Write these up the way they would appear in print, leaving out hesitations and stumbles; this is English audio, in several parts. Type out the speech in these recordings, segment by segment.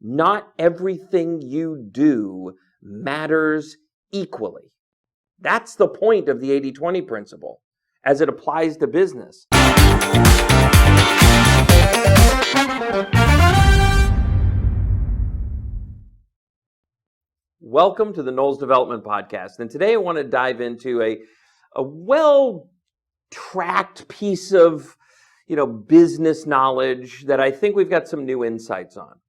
Not everything you do matters equally. That's the point of the 80-20 principle as it applies to business. Welcome to the Knowles Development Podcast. And today I want to dive into a well-tracked piece of business knowledge that I think we've got some new insights on.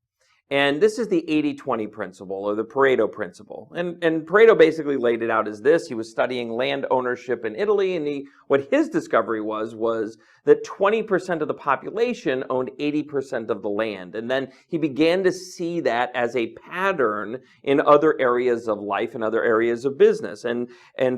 And this is the 80-20 principle, or the Pareto principle. And Pareto basically laid it out as this. He was studying land ownership in Italy, and what his discovery was that 20% of the population owned 80% of the land. And then he began to see that as a pattern in other areas of life and other areas of business. And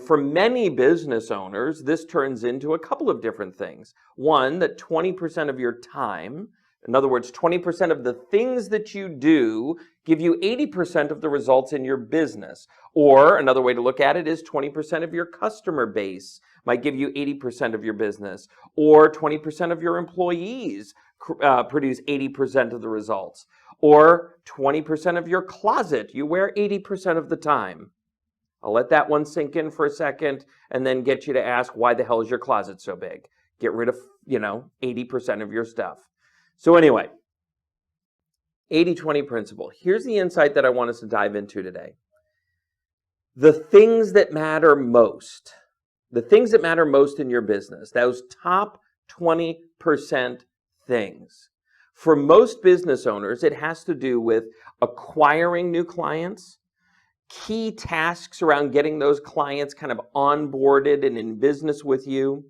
for many business owners, this turns into a couple of different things. One, that 20% of your time, in other words, 20% of the things that you do give you 80% of the results in your business. Or another way to look at it is 20% of your customer base might give you 80% of your business. Or 20% of your employees produce 80% of the results. Or 20% of your closet you wear 80% of the time. I'll let that one sink in for a second and then get you to ask, why the hell is your closet so big? Get rid of, 80% of your stuff. So anyway, 80-20 principle. Here's the insight that I want us to dive into today. The things that matter most in your business, those top 20% things. For most business owners, it has to do with acquiring new clients, key tasks around getting those clients kind of onboarded and in business with you,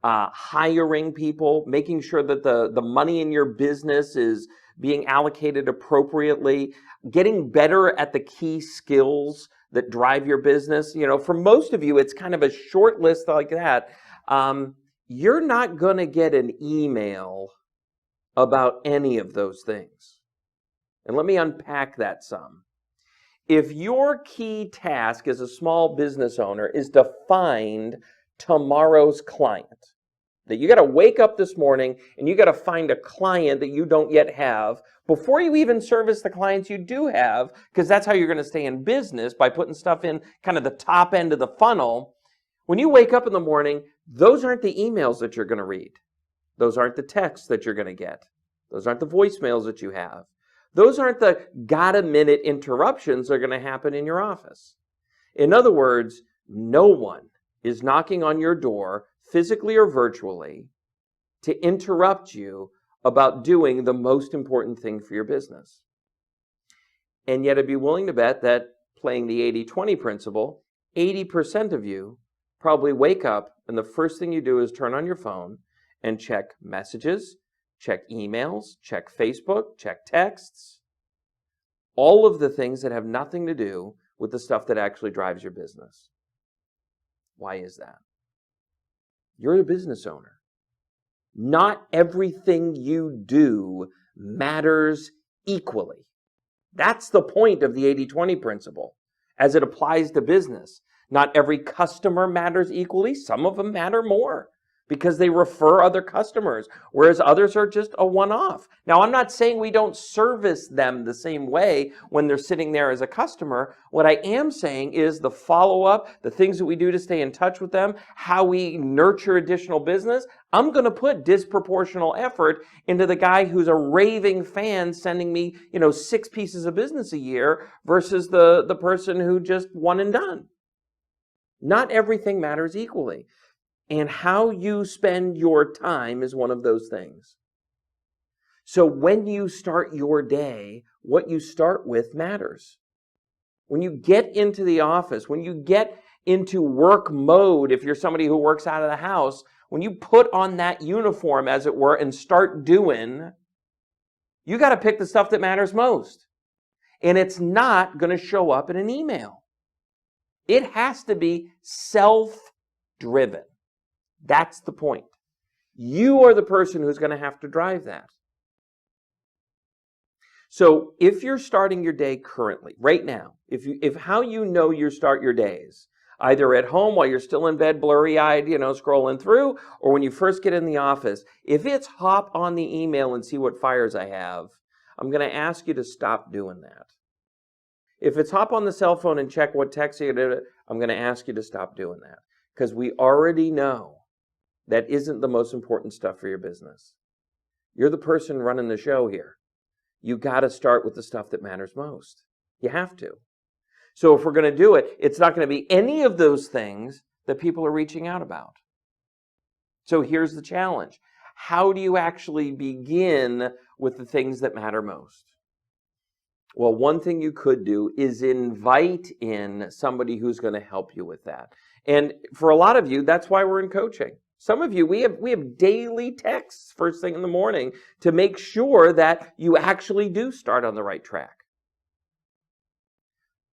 hiring people, making sure that the money in your business is being allocated appropriately, getting better at the key skills that drive your business. For most of you, it's kind of a short list like that. You're not going to get an email about any of those things. And let me unpack that some. If your key task as a small business owner is to find tomorrow's client, that you got to wake up this morning and you got to find a client that you don't yet have before you even service the clients you do have, because that's how you're going to stay in business, by putting stuff in kind of the top end of the funnel. When you wake up in the morning, those aren't the emails that you're going to read. Those aren't the texts that you're going to get. Those aren't the voicemails that you have. Those aren't the got-a-minute interruptions that are going to happen in your office. In other words, no one is knocking on your door, physically or virtually, to interrupt you about doing the most important thing for your business. And yet I'd be willing to bet that, playing the 80-20 principle, 80% of you probably wake up and the first thing you do is turn on your phone and check messages, check emails, check Facebook, check texts, all of the things that have nothing to do with the stuff that actually drives your business. Why is that? You're a business owner. Not everything you do matters equally. That's the point of the 80-20 principle as it applies to business. Not every customer matters equally. Some of them matter more because they refer other customers, whereas others are just a one-off. Now, I'm not saying we don't service them the same way when they're sitting there as a customer. What I am saying is the follow-up, the things that we do to stay in touch with them, how we nurture additional business. I'm going to put disproportional effort into the guy who's a raving fan sending me, 6 pieces of business a year versus the person who just one and done. Not everything matters equally. And how you spend your time is one of those things. So when you start your day, what you start with matters. When you get into the office, when you get into work mode, if you're somebody who works out of the house, when you put on that uniform, as it were, and start doing, you got to pick the stuff that matters most. And it's not going to show up in an email. It has to be self-driven. That's the point. You are the person who's going to have to drive that. So if you're starting your day currently, right now, if how you start your days, either at home while you're still in bed, blurry-eyed, scrolling through, or when you first get in the office, if it's hop on the email and see what fires I have, I'm going to ask you to stop doing that. If it's hop on the cell phone and check what text you did, I'm going to ask you to stop doing that. Because we already know that isn't the most important stuff for your business. You're the person running the show here. You got to start with the stuff that matters most. You have to. So if we're going to do it, it's not going to be any of those things that people are reaching out about. So here's the challenge. How do you actually begin with the things that matter most? Well, one thing you could do is invite in somebody who's going to help you with that. And for a lot of you, that's why we're in coaching. Some of you, we have daily texts first thing in the morning to make sure that you actually do start on the right track.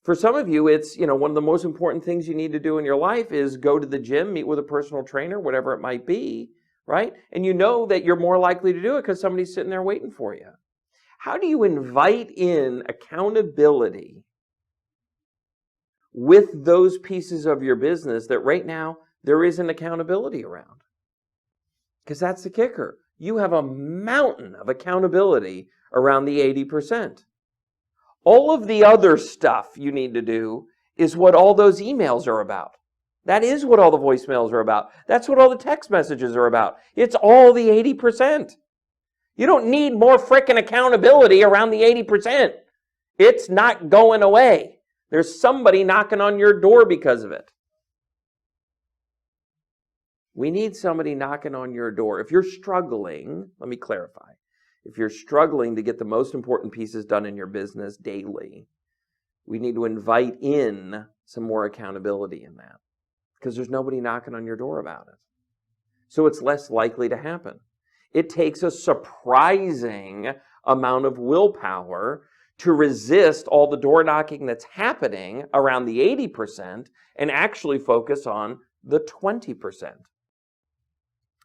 For some of you, it's, one of the most important things you need to do in your life is go to the gym, meet with a personal trainer, whatever it might be, right? And you know that you're more likely to do it because somebody's sitting there waiting for you. How do you invite in accountability with those pieces of your business that right now there isn't accountability around? Because that's the kicker. You have a mountain of accountability around the 80%. All of the other stuff you need to do is what all those emails are about. That is what all the voicemails are about. That's what all the text messages are about. It's all the 80%. You don't need more frickin' accountability around the 80%. It's not going away. There's somebody knocking on your door because of it. We need somebody knocking on your door. If you're struggling, let me clarify. If you're struggling to get the most important pieces done in your business daily, we need to invite in some more accountability in that because there's nobody knocking on your door about it. So it's less likely to happen. It takes a surprising amount of willpower to resist all the door knocking that's happening around the 80% and actually focus on the 20%.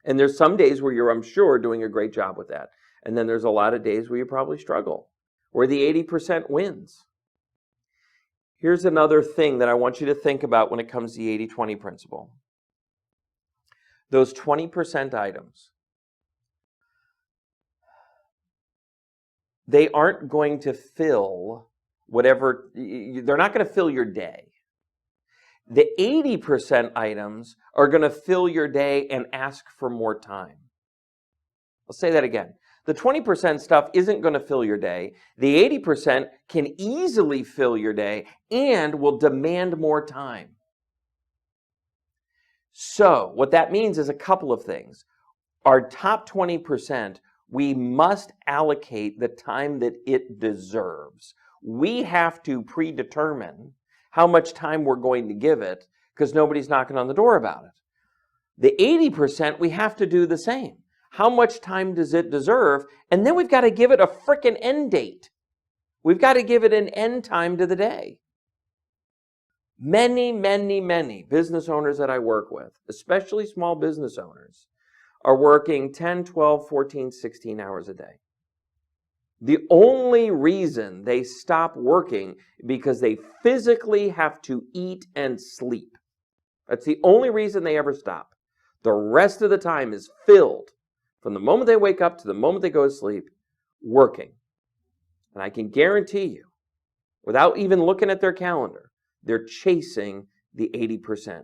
And there's some days where you're, I'm sure, doing a great job with that. And then there's a lot of days where you probably struggle, where the 80% wins. Here's another thing that I want you to think about when it comes to the 80-20 principle. Those 20% items, they aren't going to fill they're not going to fill your day. The 80% items are going to fill your day and ask for more time. I'll say that again. The 20% stuff isn't going to fill your day. The 80% can easily fill your day and will demand more time. So what that means is a couple of things. Our top 20%, we must allocate the time that it deserves. We have to predetermine how much time we're going to give it because nobody's knocking on the door about it. The 80%, we have to do the same. How much time does it deserve? And then we've got to give it a frickin' end date. We've got to give it an end time to the day. Many, many, many business owners that I work with, especially small business owners, are working 10, 12, 14, 16 hours a day. The only reason they stop working because they physically have to eat and sleep. That's the only reason they ever stop. The rest of the time is filled from the moment they wake up to the moment they go to sleep, working. And I can guarantee you, without even looking at their calendar, they're chasing the 80%.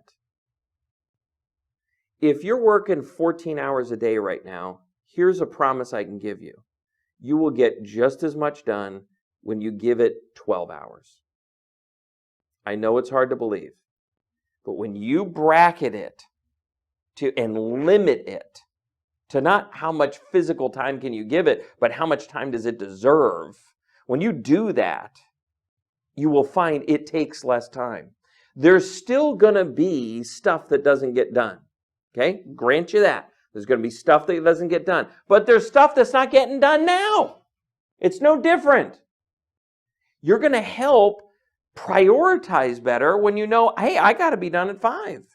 If you're working 14 hours a day right now, here's a promise I can give you. You will get just as much done when you give it 12 hours. I know it's hard to believe, but when you bracket it and limit it to not how much physical time can you give it, but how much time does it deserve, when you do that, you will find it takes less time. There's still going to be stuff that doesn't get done. Okay? Grant you that. There's going to be stuff that doesn't get done. But there's stuff that's not getting done now. It's no different. You're going to help prioritize better when you know, hey, I got to be done at 5.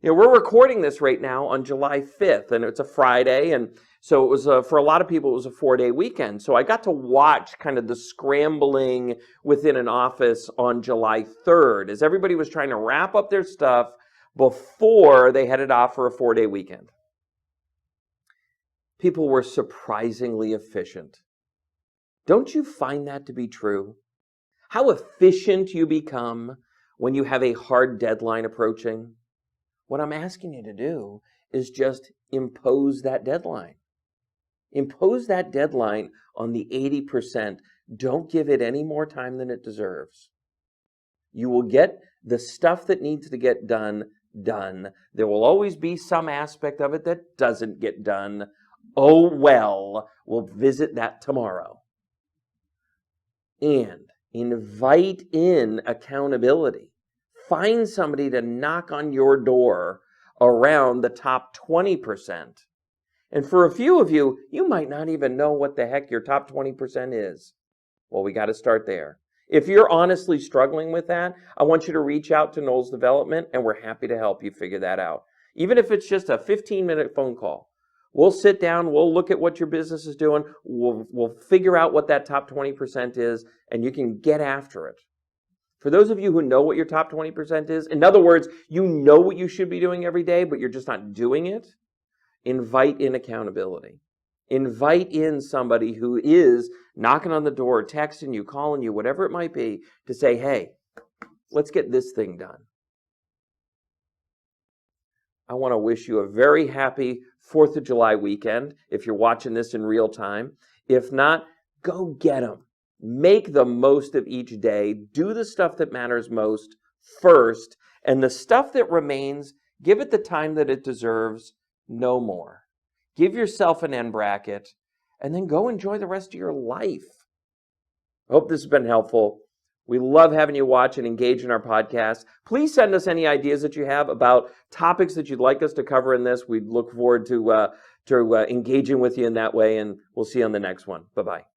We're recording this right now on July 5th, and it's a Friday, and so it was, for a lot of people, it was a 4-day weekend. So I got to watch kind of the scrambling within an office on July 3rd as everybody was trying to wrap up their stuff before they headed off for a 4-day weekend. People were surprisingly efficient. Don't you find that to be true? How efficient you become when you have a hard deadline approaching? What I'm asking you to do is just impose that deadline. Impose that deadline on the 80%. Don't give it any more time than it deserves. You will get the stuff that needs to get done. There will always be some aspect of it that doesn't get done. Oh well, we'll visit that tomorrow. And invite in accountability. Find somebody to knock on your door around the top 20%. And for a few of you, you might not even know what the heck your top 20% is. Well, we got to start there. If you're honestly struggling with that, I want you to reach out to Knowles Development, and we're happy to help you figure that out. Even if it's just a 15-minute phone call. We'll sit down, we'll look at what your business is doing, we'll figure out what that top 20% is, and you can get after it. For those of you who know what your top 20% is, in other words, you know what you should be doing every day, but you're just not doing it, invite in accountability. Invite in somebody who is knocking on the door, texting you, calling you, whatever it might be, to say, hey, let's get this thing done. I want to wish you a very happy 4th of July weekend if you're watching this in real time. If not, go get them. Make the most of each day. Do the stuff that matters most first, and the stuff that remains, give it the time that it deserves, no more. Give yourself an end bracket, and then go enjoy the rest of your life. I hope this has been helpful. We love having you watch and engage in our podcast. Please send us any ideas that you have about topics that you'd like us to cover in this. We'd look forward to engaging with you in that way, and we'll see you on the next one. Bye-bye.